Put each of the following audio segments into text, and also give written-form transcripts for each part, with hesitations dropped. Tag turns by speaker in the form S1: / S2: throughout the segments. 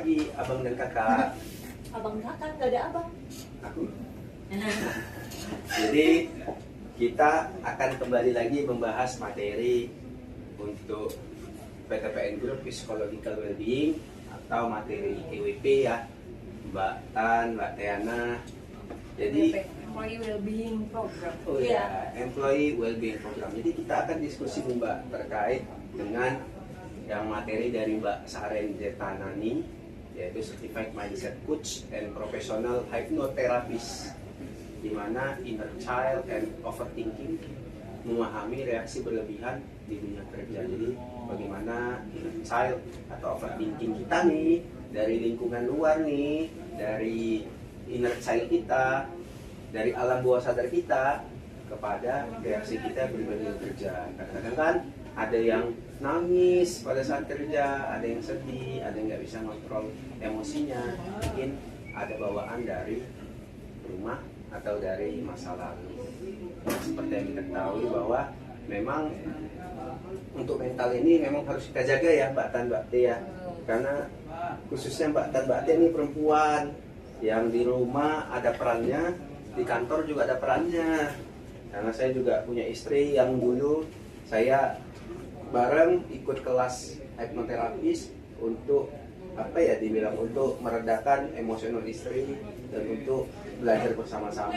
S1: lagi abang dan kakak.
S2: Abang kakak, nggak ada abang.
S1: Aku. Jadi kita akan kembali lagi membahas materi untuk PTPN Group Psychological Wellbeing atau materi EWP ya, Mbak Tan, Mbak Teana. Jadi
S3: Employee Wellbeing Program.
S1: oh ya, Employee Wellbeing Program. Jadi kita akan diskusi Mbak terkait dengan yang materi dari Mbak Saren Zetanani, yaitu Certified Mindset Coach and Professional Hypnotherapist, di mana inner child and overthinking, memahami reaksi berlebihan di dunia kerja. Jadi bagaimana inner child atau overthinking kita nih dari lingkungan luar nih, dari inner child kita, dari alam bawah sadar kita kepada reaksi kita pribadi kerja. Kadang-kadang kan ada yang nangis pada saat kerja, ada yang sedih, ada yang nggak bisa kontrol emosinya, mungkin ada bawaan dari rumah atau dari masa lalu. Nah, seperti yang kita ketahui bahwa memang untuk mental ini memang harus kita jaga ya Mbak Tan, Mbak T ya, karena khususnya Mbak Tan, Mbak T ini perempuan yang di rumah ada perannya, di kantor juga ada perannya. Karena saya juga punya istri yang dulu saya bareng ikut kelas hipnoterapis untuk apa ya dibilang, untuk meredakan emosional istri dan untuk belajar bersama-sama.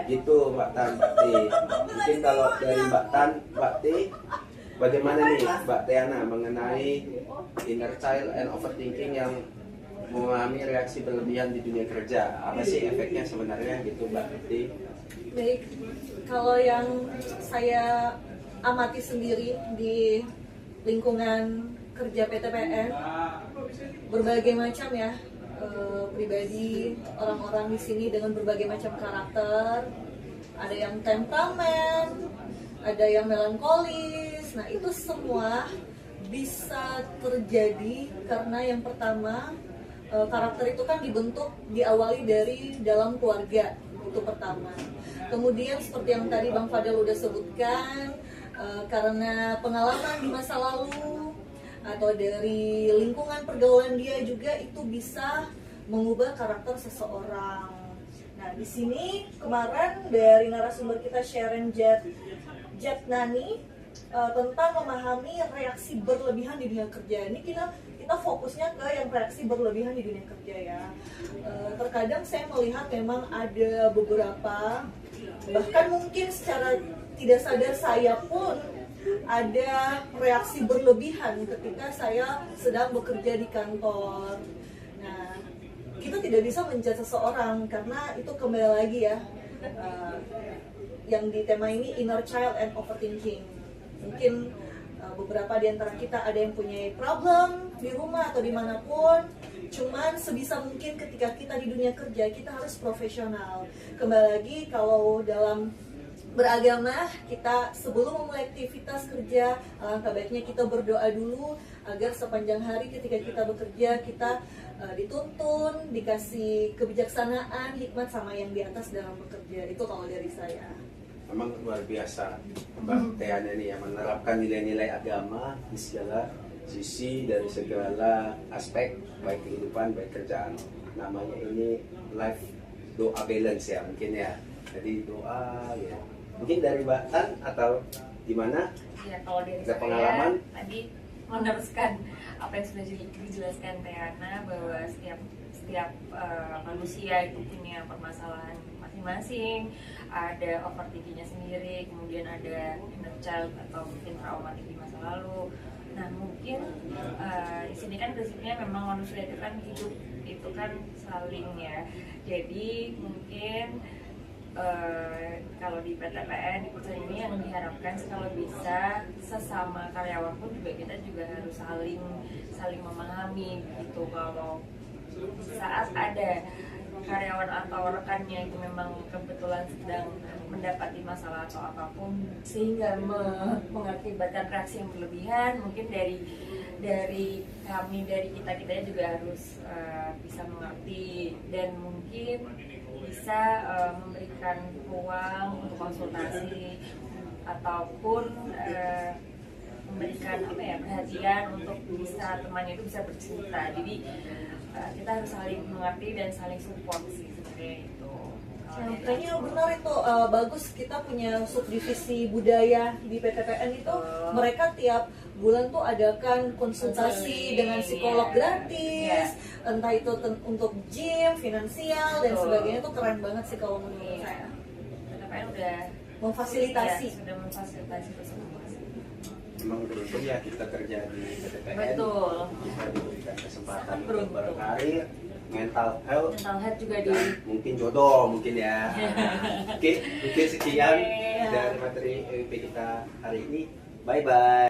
S1: Gitu Mbak Tan, Mbak T. Mungkin kalau dari Mbak Tan, Mbak T, bagaimana nih Mbak Teana mengenai inner child and overthinking yang memahami reaksi berlebihan di dunia kerja? Apa sih efeknya sebenarnya gitu Mbak T?
S2: Baik, kalau yang saya amati sendiri di lingkungan kerja PTPN, berbagai macam ya pribadi orang-orang di sini dengan berbagai macam karakter. Ada yang temperamen, ada yang melankolis. Nah, itu semua bisa terjadi karena yang pertama, karakter itu kan dibentuk, diawali dari dalam keluarga, itu pertama. Kemudian seperti yang tadi Bang Fadel udah sebutkan, karena pengalaman di masa lalu atau dari lingkungan pergaulan dia juga itu bisa mengubah karakter seseorang. Nah, di sini kemarin dari narasumber kita Sharon Jatnani tentang memahami reaksi berlebihan di dunia kerja. Ini kita fokusnya ke yang reaksi berlebihan di dunia kerja ya. Terkadang saya melihat memang ada beberapa, bahkan mungkin secara tidak sadar saya pun ada reaksi berlebihan ketika saya sedang bekerja di kantor. Nah, kita tidak bisa menjudge seseorang karena itu kembali lagi ya, yang di tema ini inner child and overthinking. Mungkin beberapa di antara kita ada yang punya problem di rumah atau dimanapun, cuman sebisa mungkin ketika kita di dunia kerja kita harus profesional. Kembali lagi, kalau dalam beragama kita sebelum memulai aktivitas kerja, alangkah baiknya kita berdoa dulu agar sepanjang hari ketika kita bekerja kita dituntun, dikasih kebijaksanaan, hikmat sama yang di atas dalam bekerja. Itu kalau dari saya.
S1: Memang luar biasa Mbak Teana ini yang menerapkan nilai-nilai agama di segala sisi, dari segala aspek, baik kehidupan, baik kerjaan. Namanya ini life doa balance ya mungkin ya. Jadi doa ya. Mungkin dari Mbak Tan atau gimana?
S3: Ya, kalau dari
S1: Ada
S3: saya
S1: pengalaman?
S3: tadi meneruskan apa yang sudah dijelaskan Teana, bahwa setiap manusia itu punya permasalahan masing-masing. Ada overthinkingnya sendiri, kemudian ada inner child atau mungkin traumatik di masa lalu. Nah, mungkin di sini kan prinsipnya memang manusia itu kan hidup itu kan saling ya. Jadi mungkin kalau di PTPN di perusahaan ini yang diharapkan kalau bisa sesama karyawan pun juga kita juga harus saling memahami gitu. Kalau saat ada karyawan atau rekannya itu memang kebetulan sedang mendapati masalah atau apapun sehingga mengakibatkan reaksi yang berlebihan, mungkin dari kita juga harus bisa mengerti dan mungkin bisa memberikan ruang untuk konsultasi ataupun memberikan apa ya, perhatian untuk bisa temannya itu bisa bercerita. Jadi kita harus saling mengerti dan saling support sih sebenarnya itu.
S2: Kayaknya benar itu bagus kita punya subdivisi budaya di PTPN itu. Mereka tiap bulan tuh adakan konsultasi dengan psikolog gratis, entah itu untuk gym, finansial dan sebagainya. Itu keren banget sih kalau menurut saya.
S3: PTPN udah
S2: memfasilitasi.
S3: Sudah memfasilitasi itu semua.
S1: Memang beruntung ya kita kerja di PTPN.
S3: Betul.
S1: Kita diberikan kesempatan
S3: Sangat
S1: untuk
S3: beruntung.
S1: berkarir, mental health,
S3: Mental health juga di
S1: dan mungkin jodoh mungkin ya. Oke, mungkin sekian
S3: Oke.
S1: dari materi EWP kita hari ini. Bye bye.